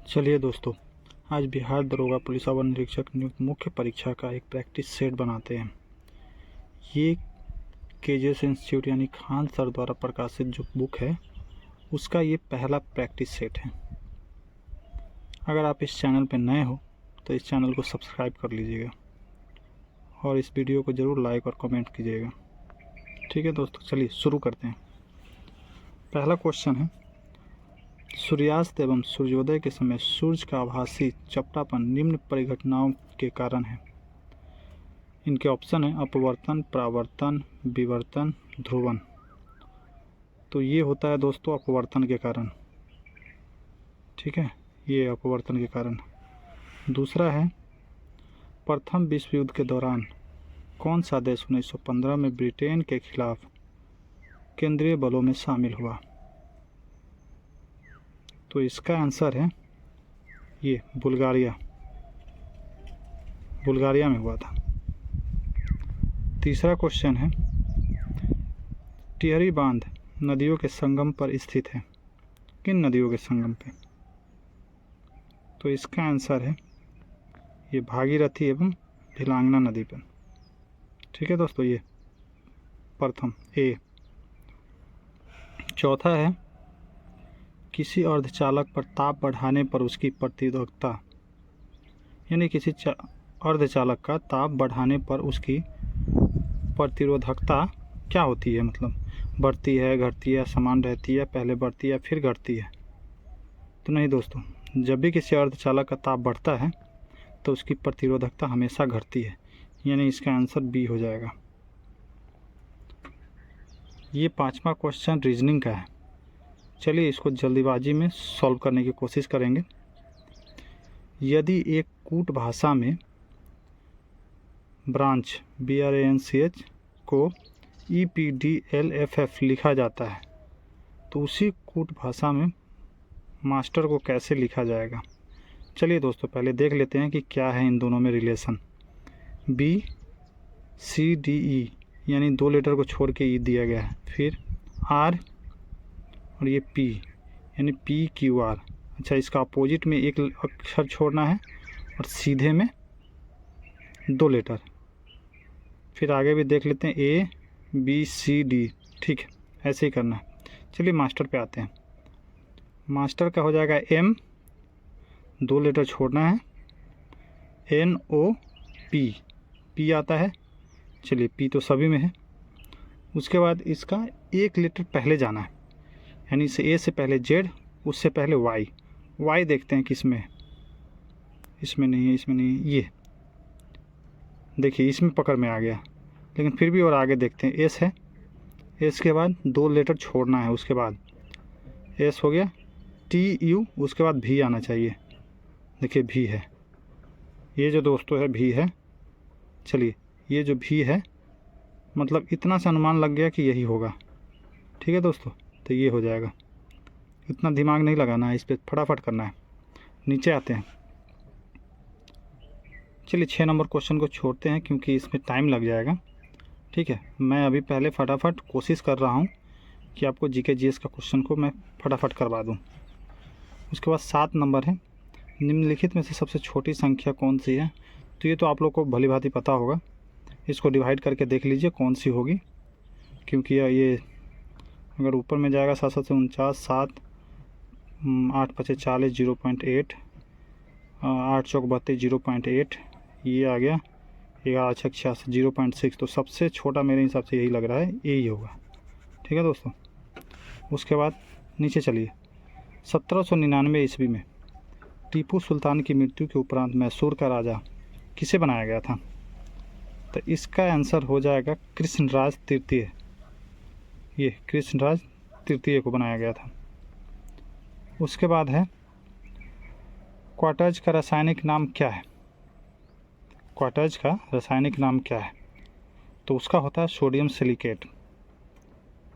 चलिए दोस्तों, आज बिहार दरोगा पुलिस अवर निरीक्षक नियुक्त मुख्य परीक्षा का एक प्रैक्टिस सेट बनाते हैं। ये केजेस इंस्टीट्यूट यानी खान सर द्वारा प्रकाशित जो बुक है उसका ये पहला प्रैक्टिस सेट है। अगर आप इस चैनल पर नए हो तो इस चैनल को सब्सक्राइब कर लीजिएगा और इस वीडियो को ज़रूर लाइक और कमेंट कीजिएगा। ठीक है दोस्तों, चलिए शुरू करते हैं। पहला क्वेश्चन है, सूर्यास्त एवं सूर्योदय के समय सूर्य का आभासी चपटापन निम्न परिघटनाओं के कारण है। इनके ऑप्शन है अपवर्तन, परावर्तन, विवर्तन, ध्रुवन। तो ये होता है दोस्तों अपवर्तन के कारण। ठीक है, ये अपवर्तन के कारण। दूसरा है, प्रथम विश्व युद्ध के दौरान कौन सा देश 1915 में ब्रिटेन के खिलाफ केंद्रीय बलों में शामिल हुआ। तो इसका आंसर है ये बुल्गारिया में हुआ था। तीसरा क्वेश्चन है, टिहरी बांध नदियों के संगम पर स्थित है। किन नदियों के संगम पे? तो इसका आंसर है ये भागीरथी एवं भिलांगना नदी पर। ठीक है दोस्तों, ये प्रथम ए। चौथा है, किसी अर्धचालक पर ताप बढ़ाने पर उसकी प्रतिरोधकता, यानी किसी अर्धचालक का ताप बढ़ाने पर उसकी प्रतिरोधकता क्या होती है, मतलब बढ़ती है, घटती है, समान रहती है, पहले बढ़ती है फिर घटती है। तो नहीं दोस्तों, जब भी किसी अर्धचालक का ताप बढ़ता है तो उसकी प्रतिरोधकता हमेशा घटती है, यानी इसका आंसर बी हो जाएगा। ये पांचवा क्वेश्चन रीजनिंग का है। चलिए इसको जल्दीबाजी में सॉल्व करने की कोशिश करेंगे। यदि एक कूट भाषा में ब्रांच BRANCH को EPDLFF लिखा जाता है तो उसी कूट भाषा में मास्टर को कैसे लिखा जाएगा। चलिए दोस्तों पहले देख लेते हैं कि क्या है इन दोनों में रिलेशन। BCDE यानी 2 लेटर को छोड़ के E दिया गया है, फिर R और ये P यानी PQR। अच्छा, इसका अपोजिट में एक अक्षर छोड़ना है और सीधे में 2 लेटर। फिर आगे भी देख लेते हैं ABCD। ठीक है, ऐसे ही करना है। चलिए मास्टर पे आते हैं। मास्टर का हो जाएगा M, 2 लेटर छोड़ना है, NOP, P आता है। चलिए P तो सभी में है। उसके बाद इसका एक लेटर पहले जाना है, यानी इसे A से पहले Z, उससे पहले Y देखते हैं किस में है। इसमें नहीं है, इसमें नहीं है। ये देखिए इसमें पकड़ में आ गया, लेकिन फिर भी और आगे देखते हैं। S है, S के बाद 2 लेटर छोड़ना है, उसके बाद S हो गया, TU, उसके बाद V आना चाहिए। देखिए V है, ये जो दोस्तों है V है। चलिए ये जो V है मतलब इतना सा अनुमान लग गया कि यही होगा। ठीक है दोस्तों, तो ये हो जाएगा। इतना दिमाग नहीं लगाना है, इस पर फटाफट करना है। नीचे आते हैं। चलिए 6 नंबर क्वेश्चन को छोड़ते हैं क्योंकि इसमें टाइम लग जाएगा। ठीक है, मैं अभी पहले फटाफट कोशिश कर रहा हूँ कि आपको GK GS का क्वेश्चन को मैं फटाफट करवा दूँ। उसके बाद 7 नंबर है, निम्नलिखित में से सबसे छोटी संख्या कौन सी है। तो ये तो आप लोग को भली भांति पता होगा, इसको डिवाइड करके देख लीजिए कौन सी होगी, क्योंकि ये अगर ऊपर में जाएगा 7 7 49, 7 8 5 40, 0.8, 8 चौक 32, 0.8, ये आ गया 11 6 66, 0.6। तो सबसे छोटा मेरे हिसाब से यही लग रहा है, यही होगा। ठीक है दोस्तों, उसके बाद नीचे चलिए। 1799 ईस्वी में टीपू सुल्तान की मृत्यु के उपरांत मैसूर का राजा किसे बनाया गया था। तो इसका आंसर हो जाएगा कृष्णराज तृतीय। ये कृष्णराज तृतीय को बनाया गया था। उसके बाद है, क्वार्टज का रासायनिक नाम क्या है। क्वार्टज का रासायनिक नाम क्या है। तो उसका होता है सोडियम सिलिकेट।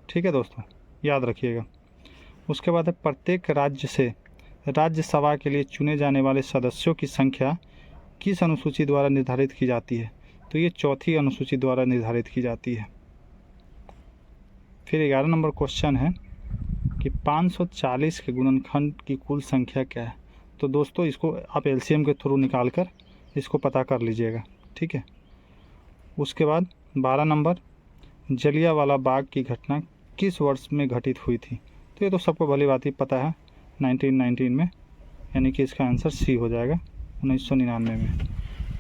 ठीक है दोस्तों, याद रखिएगा। उसके बाद है, प्रत्येक राज्य से राज्यसभा के लिए चुने जाने वाले सदस्यों की संख्या किस अनुसूची द्वारा निर्धारित की जाती है। तो ये 4थी अनुसूची द्वारा निर्धारित की जाती है। फिर 11 नंबर क्वेश्चन है कि 540 के गुणनखंड की कुल संख्या क्या है। तो दोस्तों इसको आप एलसीएम के थ्रू निकाल कर इसको पता कर लीजिएगा, ठीक है। उसके बाद 12 नंबर, जलियांवाला बाग की घटना किस वर्ष में घटित हुई थी? तो ये तो सबको भली बात ही पता है, 1919 में, यानी कि इसका आंसर सी हो जाएगा, 1999 में।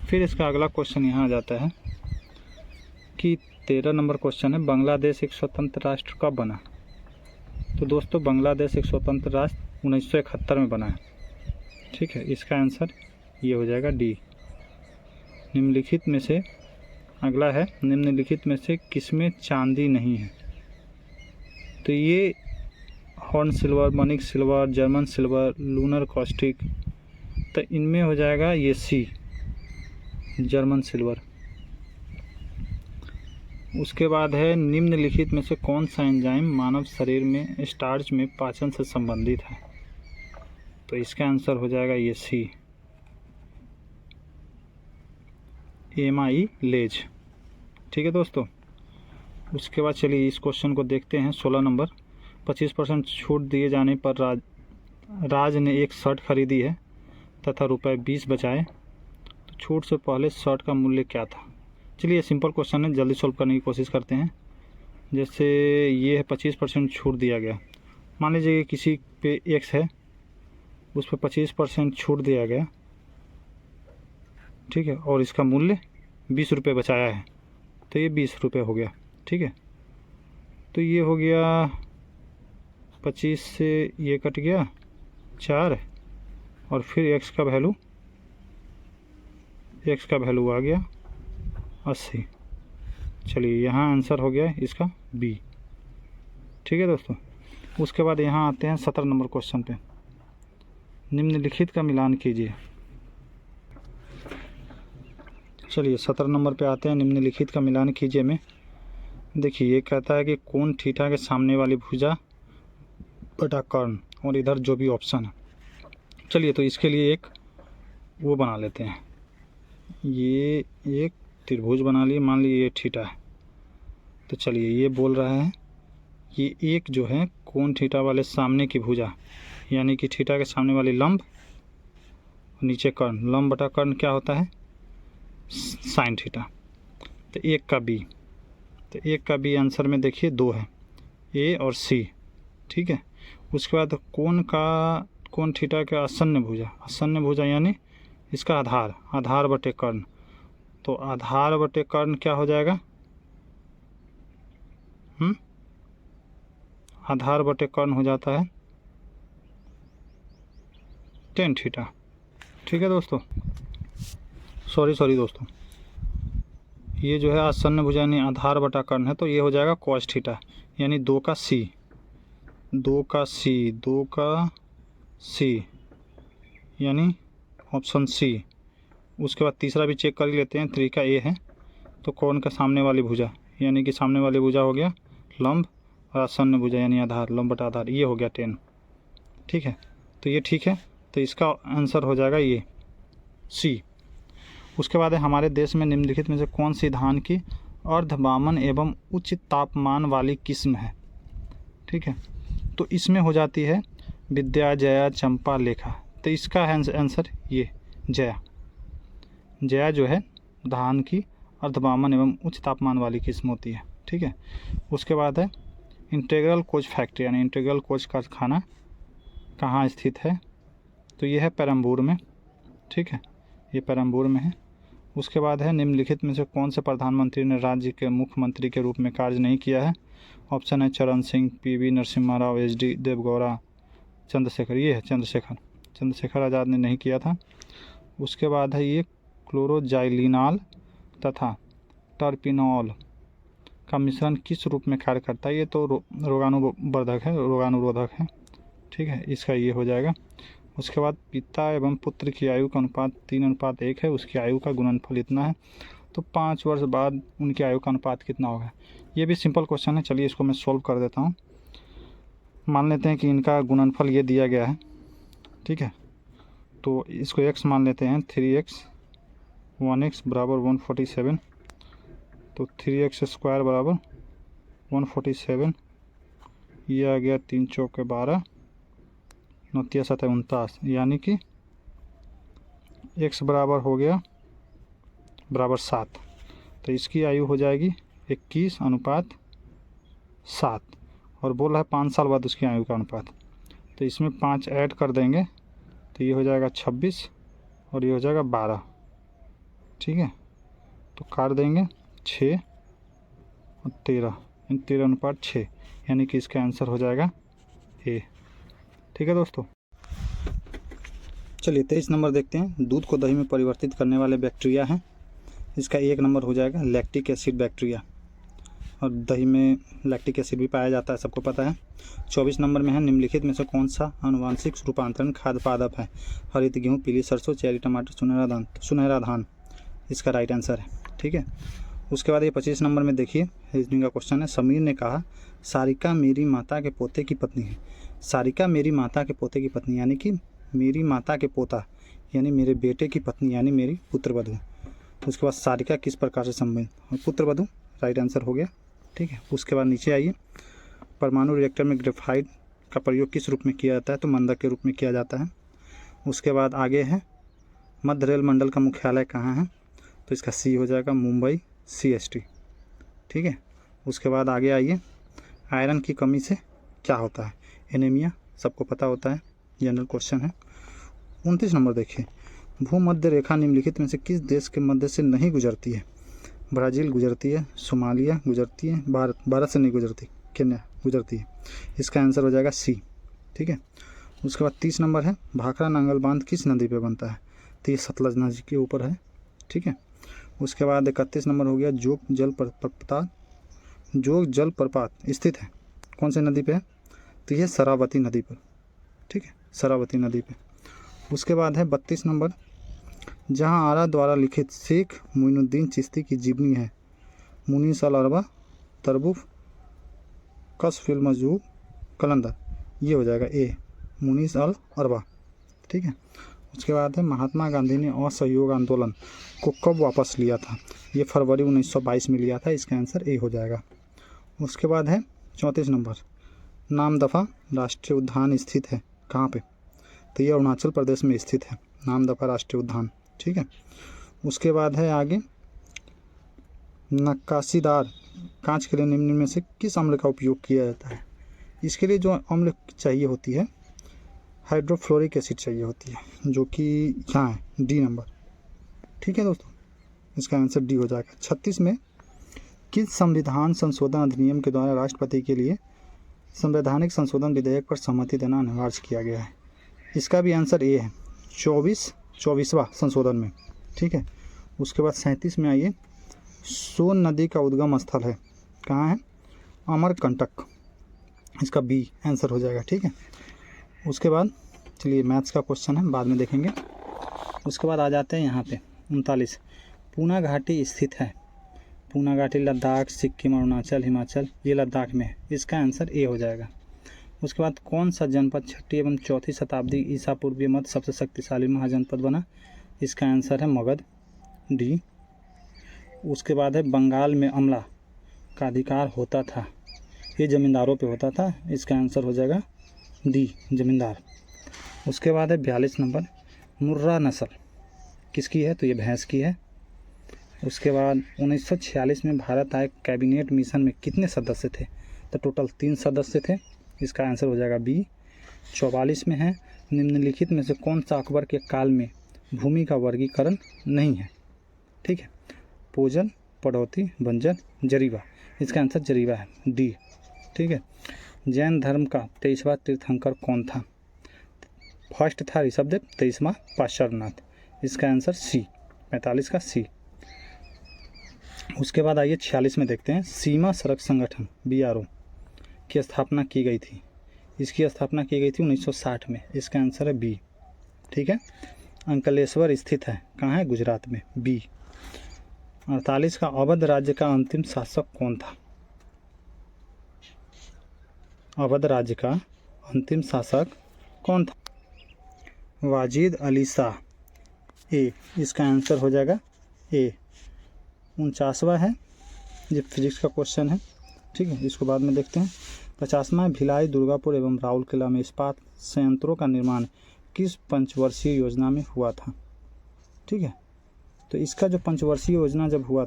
फिर इसका अगला क्वेश्चन यहाँ आ जाता है कि 13 नंबर क्वेश्चन है, बांग्लादेश एक स्वतंत्र राष्ट्र कब बना? तो दोस्तों बांग्लादेश एक स्वतंत्र राष्ट्र 1971 में बना है, ठीक है। इसका आंसर ये हो जाएगा डी। निम्नलिखित में से, अगला है, निम्नलिखित में से किसमें चांदी नहीं है? तो ये हॉर्न सिल्वर, मनिक silver, German silver, lunar caustic, तो इनमें हो जाएगा ये सी, जर्मन सिल्वर। उसके बाद है, निम्नलिखित में से कौन सा एंजाइम मानव शरीर में स्टार्च में पाचन से संबंधित है? तो इसका आंसर हो जाएगा ये सी, एमाइलेज, ठीक है दोस्तों। उसके बाद चलिए इस क्वेश्चन को देखते हैं। 16 नंबर, 25% छूट दिए जाने पर राज ने एक शर्ट खरीदी है तथा ₹20 बचाए, तो छूट से पहले शर्ट का मूल्य क्या था? चलिए सिंपल क्वेश्चन है, जल्दी सॉल्व करने की कोशिश करते हैं। जैसे ये है 25% छूट दिया गया, मान लीजिए किसी पे एक्स है, उस पर 25% छूट दिया गया, ठीक है, और इसका मूल्य 20 रुपये बचाया है, तो ये 20 रुपये हो गया, ठीक है। तो ये हो गया 25 से ये कट गया 4, और फिर एक्स का वैल्यू आ गया 80। चलिए यहाँ आंसर हो गया इसका बी, ठीक है दोस्तों। उसके बाद यहाँ आते हैं 17 नंबर क्वेश्चन पे, निम्नलिखित का मिलान कीजिए। चलिए 17 नंबर पे आते हैं, निम्नलिखित का मिलान कीजिए में। देखिए ये कहता है कि कोण थीटा के सामने वाली भुजा बटा कर्ण, और इधर जो भी ऑप्शन है। चलिए तो इसके लिए एक वो बना लेते हैं, ये एक त्रिभुज बना लिए, मान लीजिए ये थीटा है। तो चलिए ये बोल रहा है ये एक जो है कोण थीटा वाले सामने की भुजा, यानी कि थीटा के सामने वाली लंब, नीचे कर्ण, लंब बटा कर्ण क्या होता है? Sine theta. तो एक का बी, तो एक का बी आंसर में देखिए 2 है, ए और सी, ठीक है। उसके बाद कोण थीटा का आसन्न भुजा यानी इसका आधार बटे कर्ण, तो आधार बटे कर्ण क्या हो जाएगा? आधार बटे कर्ण हो जाता है tan थीटा, ठीक है दोस्तों। सॉरी दोस्तों, ये जो है आसन्न भुजा यानी आधार बटा कर्ण है, तो ये हो जाएगा cos थीटा, यानी 2 का सी, यानी ऑप्शन सी। उसके बाद तीसरा भी चेक कर लेते हैं, 3 का ए है, तो कोण का सामने वाली भुजा, यानी कि सामने वाली भुजा हो गया लंब, और आसन्न भुजा यानी आधार, लंब बटा आधार, ये हो गया 10, ठीक है। तो ये ठीक है, तो इसका आंसर हो जाएगा ये सी। उसके बाद है, हमारे देश में निम्नलिखित में से कौन सी धान की अर्धवामन एवं उच्च तापमान वाली किस्म है? ठीक है, तो इसमें हो जाती है विद्या, जया, चंपा, लेखा। तो इसका है आंसर ये जया जो है धान की अर्धवामन एवं उच्च तापमान वाली किस्म होती है, ठीक है। उसके बाद है इंटीग्रल कोच फैक्ट्री, यानी इंटीग्रल कोच कारखाना कहाँ स्थित है? तो ये है पेरम्बूर में, ठीक है, ये पेरम्बूर में है। उसके बाद है, निम्नलिखित में से कौन से प्रधानमंत्री ने राज्य के मुख्यमंत्री के रूप में कार्य नहीं किया है? ऑप्शन है चरण सिंह, पीवी नरसिम्हा राव, एचडी देवगौड़ा, चंद्रशेखर। ये है चंद्रशेखर आज़ाद ने नहीं किया था। उसके बाद है ये क्लोरोजाइलिनाल तथा टर्पिनॉल का मिश्रण किस रूप में कार्य करता है? ये तो रोगानुरोधक है, ठीक है, इसका ये हो जाएगा। उसके बाद पिता एवं पुत्र की आयु का अनुपात 3:1 है, उसकी आयु का गुणनफल इतना है, तो 5 वर्ष बाद उनकी आयु का अनुपात कितना होगा? ये भी सिंपल क्वेश्चन है, चलिए इसको मैं सॉल्व कर देता हूँ। मान लेते हैं कि इनका गुणनफल ये दिया गया है, ठीक है, तो इसको x मान लेते हैं, 3x 1x बराबर 147, तो 3x स्क्वायर बराबर 147, ये आ गया 3 चौके 12, 9 7 49, यानी कि x बराबर हो गया बराबर 7, तो इसकी आयु हो जाएगी 21:7 और बोल रहा है 5 साल बाद उसकी आयु का अनुपात। तो इसमें 5 ऐड कर देंगे तो ये हो जाएगा 26 और ये हो जाएगा 12। ठीक है, तो काट देंगे 6 और 13, 13:6, यानी कि इसका आंसर हो जाएगा ए। ठीक है दोस्तों, चलिए 23 नंबर देखते हैं। दूध को दही में परिवर्तित करने वाले बैक्टीरिया हैं। इसका 1 नंबर हो जाएगा लैक्टिक एसिड बैक्टीरिया, और दही में लैक्टिक एसिड भी पाया जाता है, सबको पता है। 24 नंबर में है निम्नलिखित में से कौन सा आनुवांशिक रूपांतरण खाद्य पादप है? हरित गेहूँ, पीली सरसों, चेरी टमाटर, सुनहरा धान इसका राइट आंसर है। ठीक है, उसके बाद ये 25 नंबर में देखिए रीजनिंग का क्वेश्चन है। समीर ने कहा सारिका मेरी माता के पोते की पत्नी है। सारिका मेरी माता के पोते की पत्नी यानी कि मेरी माता के पोता यानी मेरे बेटे की पत्नी यानी मेरी पुत्रवधू। उसके बाद सारिका किस प्रकार से संबंधित? पुत्रवधू राइट आंसर हो गया। ठीक है, उसके बाद नीचे आइए, परमाणु रिएक्टर में ग्रेफाइट का प्रयोग किस रूप में किया जाता है? तो मंदक के रूप में किया जाता है। उसके बाद आगे है मध्य रेल मंडल का मुख्यालय कहाँ है? तो इसका सी हो जाएगा मुंबई CST। ठीक है, उसके बाद आगे आइए, आयरन की कमी से क्या होता है? एनीमिया, सबको पता होता है, जनरल क्वेश्चन है। 29 नंबर देखिए, भूमध्य रेखा निम्नलिखित में से किस देश के मध्य से नहीं गुजरती है? ब्राज़ील गुजरती है, सोमालिया गुजरती है, भारत से नहीं गुजरती, केन्या गुजरती है। इसका आंसर हो जाएगा सी। ठीक है, उसके बाद 30 नंबर है, भाखड़ा नांगल बांध किस नदी पे बनता है? तो ये सतलज नदी के ऊपर है। ठीक है, उसके बाद 31 नंबर हो गया, जोग जल प्रपात स्थित है कौन से नदी पे है? तो ये शरावती नदी पर। ठीक है, शरावती नदी पे। उसके बाद है 32 नंबर, जहां आरा द्वारा लिखित शेख मोइनुद्दीन चिश्ती की जीवनी है, मुनीस अल अरबा, तरबुफ, कशफिल मजूब, कलंदर, ये हो जाएगा ए, मुनीस अल अरबा। ठीक है, उसके बाद है महात्मा गांधी ने असहयोग आंदोलन को कब वापस लिया था? ये फरवरी 1922 में लिया था। इसका आंसर ए हो जाएगा। उसके बाद है 34 नंबर, नामदफा राष्ट्रीय उद्यान स्थित है कहाँ पे? तो ये अरुणाचल प्रदेश में स्थित है, नामदफा राष्ट्रीय उद्यान। ठीक है, उसके बाद है आगे, नक्काशीदार कांच के लिए निम्न में से किस अम्ल का उपयोग किया जाता है? इसके लिए जो अम्ल चाहिए होती है हाइड्रोफ्लोरिक एसिड चाहिए होती है, जो कि यहाँ है डी नंबर। ठीक है दोस्तों, इसका आंसर डी हो जाएगा। 36 में किस संविधान संशोधन अधिनियम के द्वारा राष्ट्रपति के लिए संवैधानिक संशोधन विधेयक पर सहमति देना अनिवार्य किया गया है? इसका भी आंसर ए है, 24वां संशोधन में। ठीक है, उसके बाद 37 में आइए, सोन नदी का उद्गम स्थल है कहाँ है? अमरकंटक, इसका बी आंसर हो जाएगा। ठीक है, उसके बाद चलिए मैथ्स का क्वेश्चन है, बाद में देखेंगे। उसके बाद आ जाते हैं यहाँ पे 39, पूना घाटी स्थित है। पूना घाटी लद्दाख, सिक्किम, अरुणाचल, हिमाचल, ये लद्दाख में है। इसका आंसर ए हो जाएगा। उसके बाद कौन सा जनपद 6ठी एवं 4ठी शताब्दी ईसा पूर्वीय मध्य सबसे शक्तिशाली महाजनपद बना? इसका आंसर है मगध, डी। उसके बाद है बंगाल में अमला का अधिकार होता था, ये जमींदारों पे होता था। इसका आंसर हो जाएगा डी, जमींदार। उसके बाद है 42 नंबर, मुर्रा नस्ल किसकी है? तो ये भैंस की है। उसके बाद 1946 में भारत आए कैबिनेट मिशन में कितने सदस्य थे? तो टोटल 3 सदस्य थे। इसका आंसर हो जाएगा बी। 44 में है, निम्नलिखित में से कौन सा अकबर के काल में भूमि का वर्गीकरण नहीं है? ठीक है, भोजन, पड़ौती, बंजर, जरीवा। इसका आंसर जरीवा है, डी। ठीक है, जैन धर्म का 23वां तीर्थंकर कौन था? फर्स्ट था ऋषभदेव, 23वां पार्श्वनाथ। इसका आंसर सी, 45 का सी। उसके बाद आइए 46 में देखते हैं, सीमा सड़क संगठन BRO की स्थापना की गई थी। इसकी स्थापना की गई थी 1960 में। इसका आंसर है बी। ठीक है, अंकलेश्वर स्थित है कहाँ है? गुजरात में, बी। 48 का अवध राज्य का अंतिम शासक कौन था? अवध राज्य का अंतिम शासक कौन था? वाजिद अली शाह, ए। इसका आंसर हो जाएगा ए। 49वां है, ये फिजिक्स का क्वेश्चन है। ठीक है, इसको बाद में देखते हैं। 50वां, भिलाई, दुर्गापुर एवं राउरकेला में इस्पात संयंत्रों का निर्माण किस पंचवर्षीय योजना में हुआ था? ठीक है। तो इसका जो पंचवर्षीय योजना जब हुआ,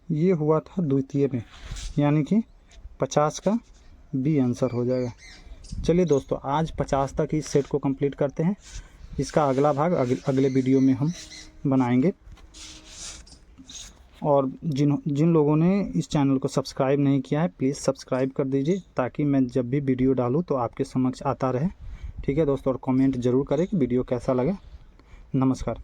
ये हुआ था द्वितीय में, यानी कि 50 का बी आंसर हो जाएगा। चलिए दोस्तों, आज 50 तक इस सेट को कंप्लीट करते हैं। इसका अगला भाग अगले वीडियो में हम बनाएंगे। और जिन लोगों ने इस चैनल को सब्सक्राइब नहीं किया है, प्लीज़ सब्सक्राइब कर दीजिए, ताकि मैं जब भी वीडियो डालूँ तो आपके समक्ष आता रहे। ठीक है दोस्तों, और कमेंट ज़रूर करें कि वीडियो कैसा लगा। नमस्कार।